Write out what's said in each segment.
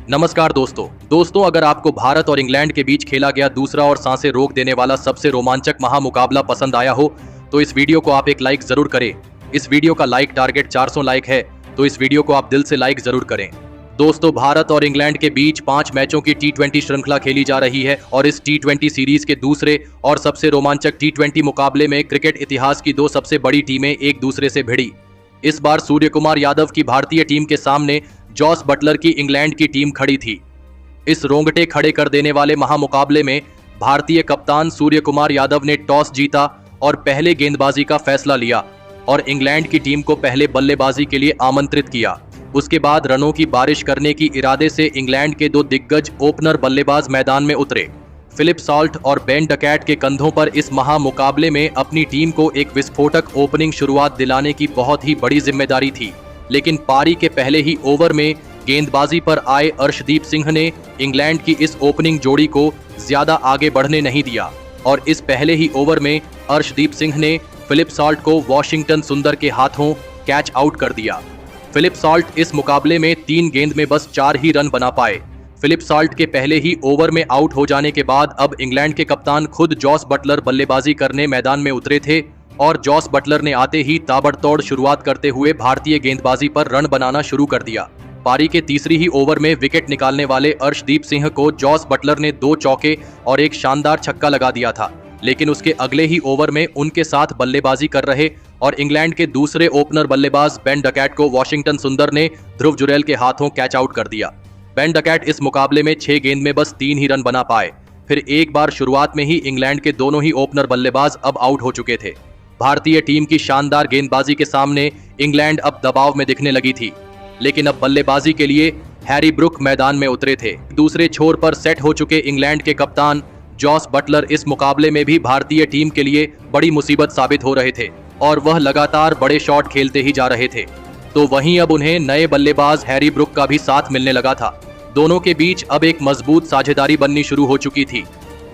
नमस्कार दोस्तों अगर आपको भारत और इंग्लैंड के बीच खेला गया दूसरा और सांसें रोक देने वाला सबसे रोमांचक महामुकाबला पसंद आया हो तो इस वीडियो को आप एक लाइक जरूर करें। इस वीडियो का लाइक टारगेट 400 लाइक है, तो इस वीडियो को आप दिल से लाइक जरूर करें। दोस्तों, भारत और इंग्लैंड के बीच 5 मैचों की T20 श्रृंखला खेली जा रही है और इस T20 सीरीज के दूसरे और सबसे रोमांचक T20 मुकाबले में क्रिकेट इतिहास की 2 सबसे बड़ी टीमें एक दूसरे से भिड़ी। इस बार सूर्य कुमार यादव की भारतीय टीम के सामने जॉस बटलर की इंग्लैंड की टीम खड़ी थी। इस रोंगटे खड़े कर देने वाले महामुकाबले में भारतीय कप्तान सूर्य कुमार यादव ने टॉस जीता और पहले गेंदबाजी का फैसला लिया और इंग्लैंड की टीम को पहले बल्लेबाजी के लिए आमंत्रित किया। उसके बाद रनों की बारिश करने की इरादे से इंग्लैंड के 2 दिग्गज ओपनर बल्लेबाज मैदान में उतरे। फिलिप सॉल्ट और बेन डकैट के कंधों पर इस महामुकाबले में अपनी टीम को एक विस्फोटक ओपनिंग शुरुआत दिलाने की बहुत ही बड़ी जिम्मेदारी थी, लेकिन पारी के पहले ही ओवर में गेंदबाजी पर आए अर्शदीप सिंह ने इंग्लैंड की इस ओपनिंग जोड़ी को ज्यादा आगे बढ़ने नहीं दिया और इस पहले ही ओवर में अर्शदीप सिंह ने फिलिप सॉल्ट को वॉशिंगटन सुंदर के हाथों कैच आउट कर दिया। फिलिप सॉल्ट इस मुकाबले में 3 गेंद में बस 4 ही रन बना पाए। फिलिप सॉल्ट के पहले ही ओवर में आउट हो जाने के बाद अब इंग्लैंड के कप्तान खुद जॉस बटलर बल्लेबाजी करने मैदान में उतरे थे और जॉस बटलर ने आते ही ताबड़तोड़ शुरुआत करते हुए भारतीय गेंदबाजी पर रन बनाना शुरू कर दिया। पारी के तीसरी ही ओवर में विकेट निकालने वाले अर्शदीप सिंह को जॉस बटलर ने 2 चौके और एक शानदार छक्का लगा दिया था, लेकिन उसके अगले ही ओवर में उनके साथ बल्लेबाजी कर रहे और इंग्लैंड के दूसरे ओपनर बल्लेबाज बेन डकैट को वॉशिंगटन सुंदर ने ध्रुव जुरैल के हाथों कैच आउट कर दिया। बेन डकैट इस मुकाबले में 6 गेंद में बस 3 ही रन बना पाए। फिर एक बार शुरुआत में ही इंग्लैंड के दोनों ही ओपनर बल्लेबाज अब आउट हो चुके थे। भारतीय टीम की शानदार गेंदबाजी के सामने इंग्लैंड अब दबाव में दिखने लगी थी, लेकिन अब बल्लेबाजी के लिए हैरी ब्रुक मैदान में उतरे थे। दूसरे छोर पर सेट हो चुके इंग्लैंड के कप्तान जॉस बटलर इस मुकाबले में भी भारतीय टीम के लिए बड़ी मुसीबत साबित हो रहे थे और वह लगातार बड़े शॉट खेलते ही जा रहे थे। तो वहीं अब उन्हें नए बल्लेबाज हैरी ब्रुक का भी साथ मिलने लगा था। दोनों के बीच अब एक मजबूत साझेदारी बननी शुरू हो चुकी थी,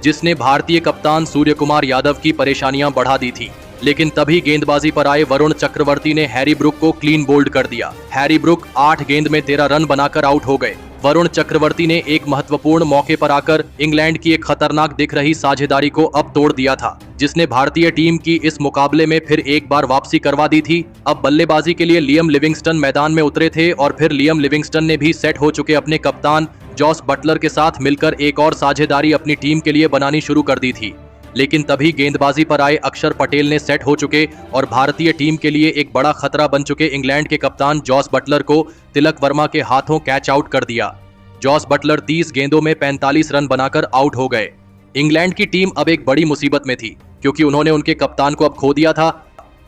जिसने भारतीय कप्तान सूर्य कुमार यादव की परेशानियां बढ़ा दी थी। लेकिन तभी गेंदबाजी पर आए वरुण चक्रवर्ती ने हैरी ब्रुक को क्लीन बोल्ड कर दिया। हैरी ब्रुक 8 गेंद में 13 रन बनाकर आउट हो गए। वरुण चक्रवर्ती ने एक महत्वपूर्ण मौके पर आकर इंग्लैंड की एक खतरनाक दिख रही साझेदारी को अब तोड़ दिया था, जिसने भारतीय टीम की इस मुकाबले में फिर एक बार वापसी करवा दी थी। अब बल्लेबाजी के लिए लियम लिविंगस्टन मैदान में उतरे थे और फिर लियम लिविंगस्टन ने भी सेट हो चुके अपने कप्तान जॉस बटलर के साथ मिलकर एक और साझेदारी अपनी टीम के लिए बनानी शुरू कर दी थी। लेकिन तभी गेंदबाजी पर आए अक्षर पटेल ने सेट हो चुके और भारतीय टीम के लिए एक बड़ा खतरा बन चुके इंग्लैंड के कप्तान जॉस बटलर को तिलक वर्मा के हाथों कैच आउट कर दिया। जॉस बटलर 30 गेंदों में 45 रन बनाकर आउट हो गए। इंग्लैंड की टीम अब एक बड़ी मुसीबत में थी, क्योंकि उन्होंने उनके कप्तान को अब खो दिया था।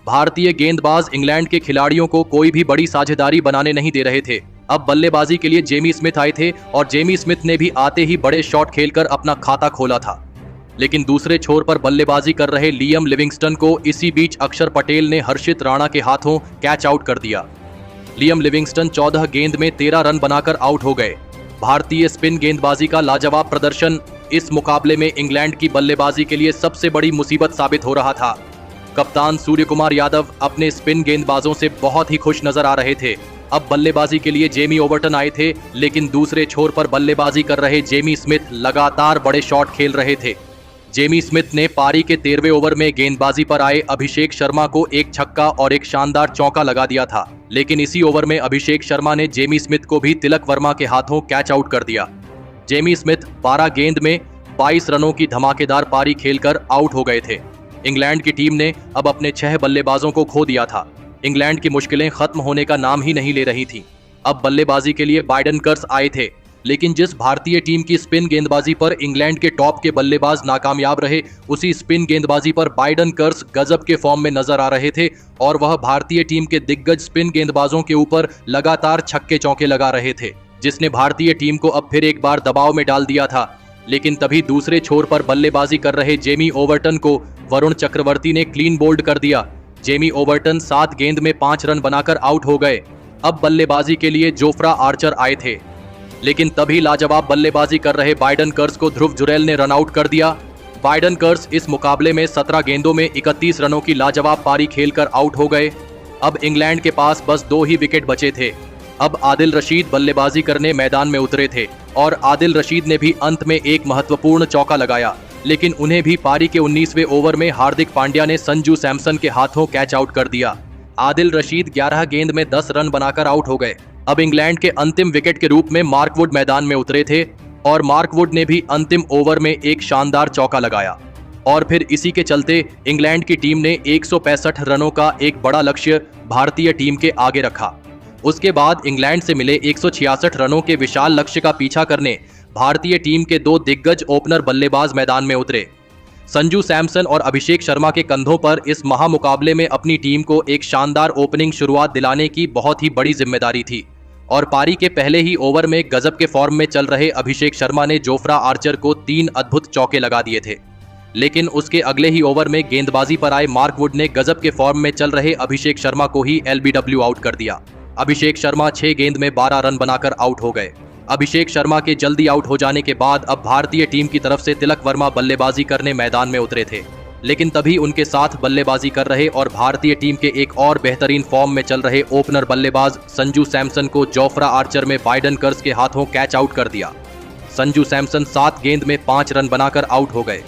भारतीय गेंदबाज इंग्लैंड के खिलाड़ियों को कोई भी बड़ी साझेदारी बनाने नहीं दे रहे थे। अब बल्लेबाजी के लिए जेमी स्मिथ आए थे और जेमी स्मिथ ने भी आते ही बड़े शॉट खेलकर अपना खाता खोला था। लेकिन दूसरे छोर पर बल्लेबाजी कर रहे लियम लिविंगस्टन को इसी बीच अक्षर पटेल ने हर्षित राणा के हाथों कैच आउट कर दिया। लियम लिविंगस्टन 14 गेंद में 13 रन बनाकर आउट हो गए। भारतीय स्पिन गेंदबाजी का लाजवाब प्रदर्शन इस मुकाबले में इंग्लैंड की बल्लेबाजी के लिए सबसे बड़ी मुसीबत साबित हो रहा था। कप्तान सूर्य कुमार यादव अपने स्पिन गेंदबाजों से बहुत ही खुश नजर आ रहे थे। अब बल्लेबाजी के लिए जेमी ओवर्टन आए थे, लेकिन दूसरे छोर पर बल्लेबाजी कर रहे जेमी स्मिथ लगातार बड़े शॉट खेल रहे थे। जेमी स्मिथ ने पारी के 13वें ओवर में गेंदबाजी पर आए अभिषेक शर्मा को एक छक्का और एक शानदार चौका लगा दिया था, लेकिन इसी ओवर में अभिषेक शर्मा ने जेमी स्मिथ को भी तिलक वर्मा के हाथों कैच आउट कर दिया। जेमी स्मिथ 12 गेंद में 22 रनों की धमाकेदार पारी खेलकर आउट हो गए थे। इंग्लैंड की टीम ने अब अपने 6 बल्लेबाजों को खो दिया था। इंग्लैंड की मुश्किलें खत्म होने का नाम ही नहीं ले रही थी। अब बल्लेबाजी के लिए बाइडन कर्स आए थे, लेकिन जिस भारतीय टीम की स्पिन गेंदबाजी पर इंग्लैंड के टॉप के बल्लेबाज नाकामयाब रहे, उसी स्पिन गेंदबाजी पर बाइडन कर्स गजब के फॉर्म में नजर आ रहे थे और वह भारतीय टीम के दिग्गज स्पिन गेंदबाजों के ऊपर लगातार छक्के चौके लगा रहे थे, जिसने भारतीय टीम को अब फिर एक बार दबाव में डाल दिया था। लेकिन तभी दूसरे छोर पर बल्लेबाजी कर रहे जेमी ओवर्टन को वरुण चक्रवर्ती ने क्लीन बोल्ड कर दिया। जेमी ओवर्टन 7 गेंद में 5 रन बनाकर आउट हो गए। अब बल्लेबाजी के लिए जोफ्रा आर्चर आए थे, लेकिन तभी लाजवाब बल्लेबाजी कर रहे बाइडन कर्स को ध्रुव जुरैल ने रन आउट कर दिया। बाइडन कर्स इस मुकाबले में 17 गेंदों में 31 रनों की लाजवाब पारी खेलकर आउट हो गए। अब इंग्लैंड के पास बस 2 ही विकेट बचे थे। अब आदिल रशीद बल्लेबाजी करने मैदान में उतरे थे और आदिल रशीद ने भी अंत में एक महत्वपूर्ण चौका लगाया, लेकिन उन्हें भी पारी के 19वें ओवर में हार्दिक पांड्या ने संजू सैमसन के हाथों कैच आउट कर दिया। आदिल रशीद 11 गेंद में 10 रन बनाकर आउट हो गए। अब इंग्लैंड के अंतिम विकेट के रूप में मार्क वुड मैदान में उतरे थे और मार्क वुड ने भी अंतिम ओवर में एक शानदार चौका लगाया और फिर इसी के चलते इंग्लैंड की टीम ने 165 रनों का एक बड़ा लक्ष्य भारतीय टीम के आगे रखा। उसके बाद इंग्लैंड से मिले 166 रनों के विशाल लक्ष्य का पीछा करने भारतीय टीम के दो दिग्गज ओपनर बल्लेबाज मैदान में उतरे। संजू सैमसन और अभिषेक शर्मा के कंधों पर इस महामुकाबले में अपनी टीम को एक शानदार ओपनिंग शुरुआत दिलाने की बहुत ही बड़ी जिम्मेदारी थी और पारी के पहले ही ओवर में गजब के फॉर्म में चल रहे अभिषेक शर्मा ने जोफ्रा आर्चर को 3 अद्भुत चौके लगा दिए थे। लेकिन उसके अगले ही ओवर में गेंदबाजी पर आए मार्क वुड ने गजब के फॉर्म में चल रहे अभिषेक शर्मा को ही LBW आउट कर दिया। अभिषेक शर्मा 6 गेंद में 12 रन बनाकर आउट हो गए। अभिषेक शर्मा के जल्दी आउट हो जाने के बाद अब भारतीय टीम की तरफ से तिलक वर्मा बल्लेबाजी करने मैदान में उतरे थे, लेकिन तभी उनके साथ बल्लेबाजी कर रहे और भारतीय टीम के एक और बेहतरीन फॉर्म में चल रहे ओपनर बल्लेबाज संजू सैमसन को जोफ्रा आर्चर में बाइडन कर्स के हाथों कैच आउट कर दिया। संजू सैमसन 7 गेंद में 5 रन बनाकर आउट हो गए।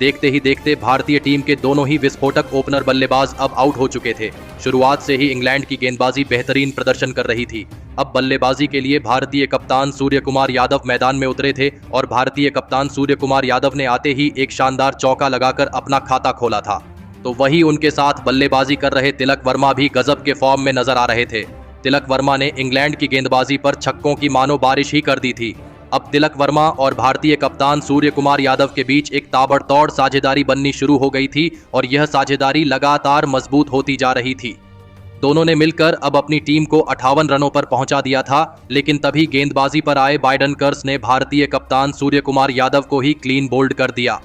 देखते ही देखते भारतीय टीम के दोनों ही विस्फोटक ओपनर बल्लेबाज अब आउट हो चुके थे। शुरुआत से ही इंग्लैंड की गेंदबाजी बेहतरीन प्रदर्शन कर रही थी। अब बल्लेबाजी के लिए भारतीय कप्तान सूर्य कुमार यादव मैदान में उतरे थे और भारतीय कप्तान सूर्य कुमार यादव ने आते ही एक शानदार चौका लगाकर अपना खाता खोला था। तो वही उनके साथ बल्लेबाजी कर रहे तिलक वर्मा भी गजब के फॉर्म में नजर आ रहे थे। तिलक वर्मा ने इंग्लैंड की गेंदबाजी पर छक्कों की मानो बारिश ही कर दी थी। अब तिलक वर्मा और भारतीय कप्तान सूर्य कुमार यादव के बीच एक ताबड़तोड़ साझेदारी बननी शुरू हो गई थी और यह साझेदारी लगातार मजबूत होती जा रही थी। दोनों ने मिलकर अब अपनी टीम को 58 रनों पर पहुंचा दिया था, लेकिन तभी गेंदबाजी पर आए बाइडन कर्स ने भारतीय कप्तान सूर्य कुमार यादव को ही क्लीन बोल्ड कर दिया।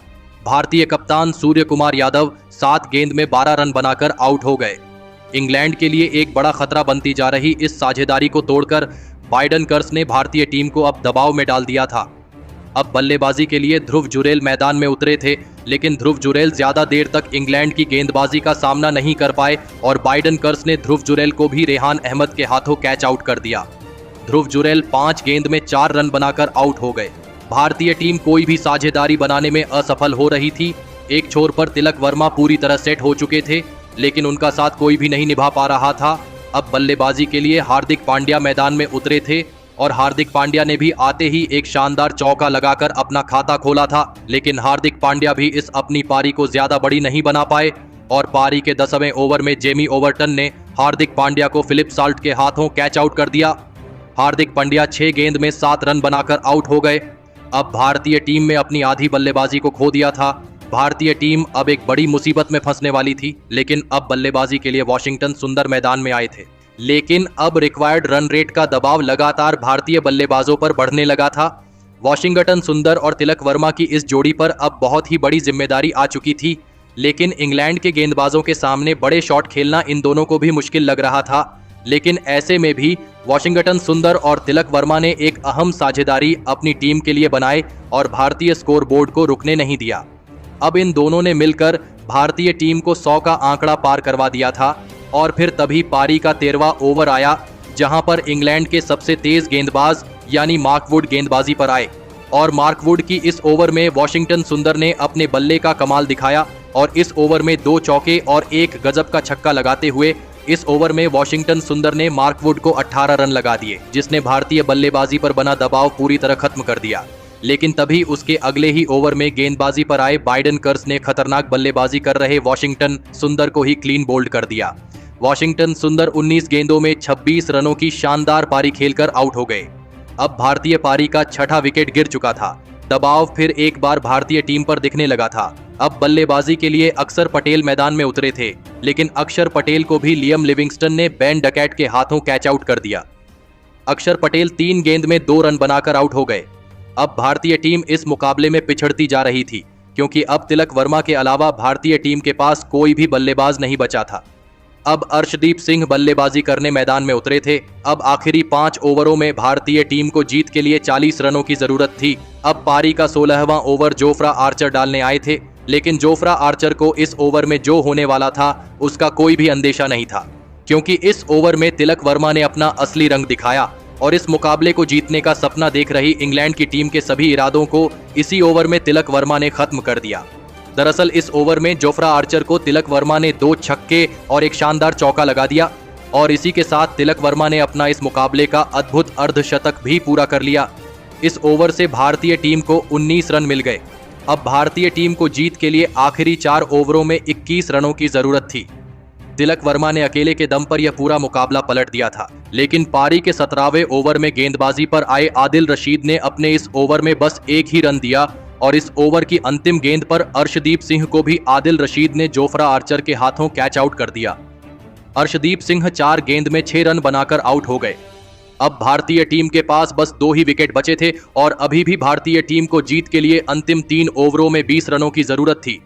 भारतीय कप्तान सूर्य कुमार यादव 7 गेंद में 12 रन बनाकर आउट हो गए। इंग्लैंड के लिए एक बड़ा खतरा बनती जा रही इस साझेदारी को तोड़कर बाइडन कर्स ने भारतीय टीम को अब दबाव में डाल दिया था। अब बल्लेबाजी के लिए ध्रुव जुरेल मैदान में उतरे थे, लेकिन ध्रुव जुरेल ज्यादा देर तक इंग्लैंड की गेंदबाजी का सामना नहीं कर पाए और बाइडन कर्स ने ध्रुव जुरेल को भी रेहान अहमद के हाथों कैच आउट कर दिया। ध्रुव जुरेल 5 गेंद में 4 रन बनाकर आउट हो गए। भारतीय टीम कोई भी साझेदारी बनाने में असफल हो रही थी। एक छोर पर तिलक वर्मा पूरी तरह सेट हो चुके थे, लेकिन उनका साथ कोई भी नहीं निभा पा रहा था। अब बल्लेबाजी के लिए हार्दिक पांड्या मैदान में उतरे थे और हार्दिक पांड्या ने भी आते ही एक शानदार चौका लगाकर अपना खाता खोला था, लेकिन हार्दिक पांड्या भी इस अपनी पारी को ज्यादा बड़ी नहीं बना पाए और पारी के 10वें ओवर में जेमी ओवर्टन ने हार्दिक पांड्या को फिलिप साल्ट के हाथों कैच आउट कर दिया। हार्दिक पांड्या 6 गेंद में 7 रन बनाकर आउट हो गए। अब भारतीय टीम में अपनी आधी बल्लेबाजी को खो दिया था। भारतीय टीम अब एक बड़ी मुसीबत में फंसने वाली थी, लेकिन अब बल्लेबाजी के लिए वॉशिंगटन सुंदर मैदान में आए थे। लेकिन अब रिक्वायर्ड रन रेट का दबाव लगातार भारतीय बल्लेबाजों पर बढ़ने लगा था। वॉशिंगटन सुंदर और तिलक वर्मा की इस जोड़ी पर अब बहुत ही बड़ी जिम्मेदारी आ चुकी थी, लेकिन इंग्लैंड के गेंदबाजों के सामने बड़े शॉट खेलना इन दोनों को भी मुश्किल लग रहा था। लेकिन ऐसे में भी वॉशिंगटन सुंदर और तिलक वर्मा ने एक अहम साझेदारी अपनी टीम के लिए बनाए और भारतीय स्कोर बोर्ड को रुकने नहीं दिया। अब इन दोनों ने मिलकर भारतीय टीम को 100 का आंकड़ा पार करवा दिया था और फिर तभी पारी का 13वां ओवर आया, जहां पर इंग्लैंड के सबसे तेज गेंदबाज यानी मार्क वुड गेंदबाजी पर आए और मार्क वुड की इस ओवर में वॉशिंगटन सुंदर ने अपने बल्ले का कमाल दिखाया और इस ओवर में 2 चौके और 1 गजब का छक्का लगाते हुए इस ओवर में वॉशिंगटन सुंदर ने मार्क वुड को 18 रन लगा दिए, जिसने भारतीय बल्लेबाजी पर बना दबाव पूरी तरह खत्म कर दिया। लेकिन तभी उसके अगले ही ओवर में गेंदबाजी पर आए बाइडन कर्स ने खतरनाक बल्लेबाजी कर रहे वॉशिंगटन सुंदर को ही क्लीन बोल्ड कर दिया। वॉशिंगटन सुंदर 19 गेंदों में 26 रनों की शानदार पारी खेलकर आउट हो गए। अब भारतीय पारी का 6ठा विकेट गिर चुका था। दबाव फिर एक बार भारतीय टीम पर दिखने लगा था। अब बल्लेबाजी के लिए अक्षर पटेल मैदान में उतरे थे, लेकिन अक्षर पटेल को भी लियम लिविंगस्टन ने बेन डकैट के हाथों कैच आउट कर दिया। अक्षर पटेल 3 गेंद में 2 रन बनाकर आउट हो गए। अब भारतीय टीम इस मुकाबले में पिछड़ती जा रही थी, क्योंकि अब तिलक वर्मा के अलावा भारतीय टीम के पास कोई भी बल्लेबाज नहीं बचा था। अब अर्शदीप सिंह बल्लेबाजी करने मैदान में उतरे थे। अब आखिरी 5 ओवरों में भारतीय टीम को जीत के लिए 40 रनों की जरूरत थी। अब पारी का 16वां ओवर जोफ्रा आर्चर डालने आए थे, लेकिन जोफ्रा आर्चर को इस ओवर में जो होने वाला था उसका कोई भी अंदेशा नहीं था। क्योंकि इस ओवर में तिलक वर्मा ने अपना असली रंग दिखाया और इस मुकाबले को जीतने का सपना देख रही इंग्लैंड की टीम के सभी इरादों को इसी ओवर में तिलक वर्मा ने खत्म कर दिया। दरअसल इस ओवर में जोफ्रा आर्चर को तिलक वर्मा ने 2 छक्के और एक शानदार चौका लगा दिया और इसी के साथ तिलक वर्मा ने अपना इस मुकाबले का अद्भुत अर्धशतक भी पूरा कर लिया। इस ओवर से भारतीय टीम को 19 रन मिल गए। अब भारतीय टीम को जीत के लिए आखिरी 4 ओवरों में 21 रनों की जरूरत थी। तिलक वर्मा ने अकेले के दम पर यह पूरा मुकाबला पलट दिया था, लेकिन पारी के 17वें ओवर में गेंदबाजी पर आए आदिल रशीद ने अपने इस ओवर में बस 1 ही रन दिया और इस ओवर की अंतिम गेंद पर अर्शदीप सिंह को भी आदिल रशीद ने जोफ्रा आर्चर के हाथों कैच आउट कर दिया। अर्शदीप सिंह 4 गेंद में 6 रन बनाकर आउट हो गए। अब भारतीय टीम के पास बस 2 ही विकेट बचे थे और अभी भी भारतीय टीम को जीत के लिए अंतिम 3 ओवरों में 20 रनों की जरूरत थी।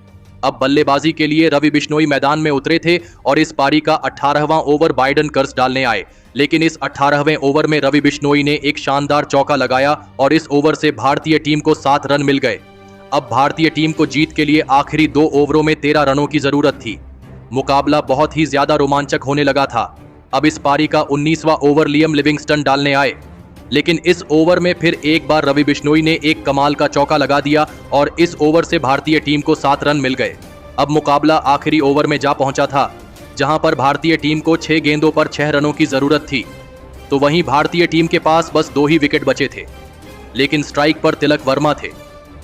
अब बल्लेबाजी के लिए रवि बिश्नोई मैदान में उतरे थे और इस पारी का 18वां ओवर बाइडन कर्स डालने आए, लेकिन इस 18वें ओवर में रवि बिश्नोई ने एक शानदार चौका लगाया और इस ओवर से भारतीय टीम को 7 रन मिल गए। अब भारतीय टीम को जीत के लिए आखिरी 2 ओवरों में 13 रनों की जरूरत थी। मुकाबला बहुत ही ज्यादा रोमांचक होने लगा था। अब इस पारी का 19वां ओवर लियम लिविंगस्टन डालने आए, लेकिन इस ओवर में फिर एक बार रवि बिश्नोई ने एक कमाल का चौका लगा दिया और इस ओवर से भारतीय टीम को 7 रन मिल गए। अब मुकाबला आखिरी ओवर में जा पहुंचा था, जहां पर भारतीय टीम को 6 गेंदों पर 6 रनों की जरूरत थी, तो वहीं भारतीय टीम के पास बस 2 ही विकेट बचे थे, लेकिन स्ट्राइक पर तिलक वर्मा थे।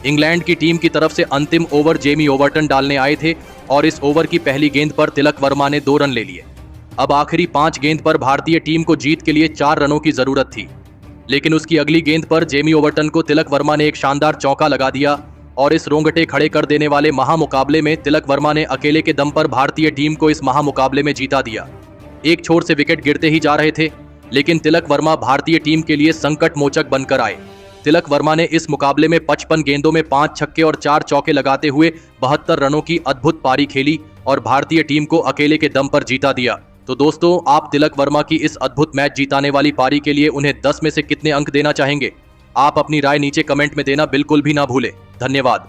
इंग्लैंड की टीम की तरफ से अंतिम ओवर जेमी ओवर्टन डालने आए थे और इस ओवर की पहली गेंद पर तिलक वर्मा ने 2 रन ले लिए। अब आखिरी 5 गेंद पर भारतीय टीम को जीत के लिए 4 रनों की जरूरत थी, लेकिन उसकी अगली गेंद पर जेमी ओवर्टन को तिलक वर्मा ने एक शानदार चौका लगा दिया और इस रोंगटे खड़े कर देने वाले महामुकाबले में तिलक वर्मा ने अकेले के दम पर भारतीय टीम को इस महामुकाबले में जीता दिया। एक छोर से विकेट गिरते ही जा रहे थे, लेकिन तिलक वर्मा भारतीय टीम के लिए संकट मोचक बनकर आए। तिलक वर्मा ने इस मुकाबले में 55 गेंदों में 5 छक्के और 4 चौके लगाते हुए 72 रनों की अद्भुत पारी खेली और भारतीय टीम को अकेले के दम पर जीता दिया। तो दोस्तों, आप तिलक वर्मा की इस अद्भुत मैच जीताने वाली पारी के लिए उन्हें 10 में से कितने अंक देना चाहेंगे? आप अपनी राय नीचे कमेंट में देना बिल्कुल भी ना भूलें। धन्यवाद।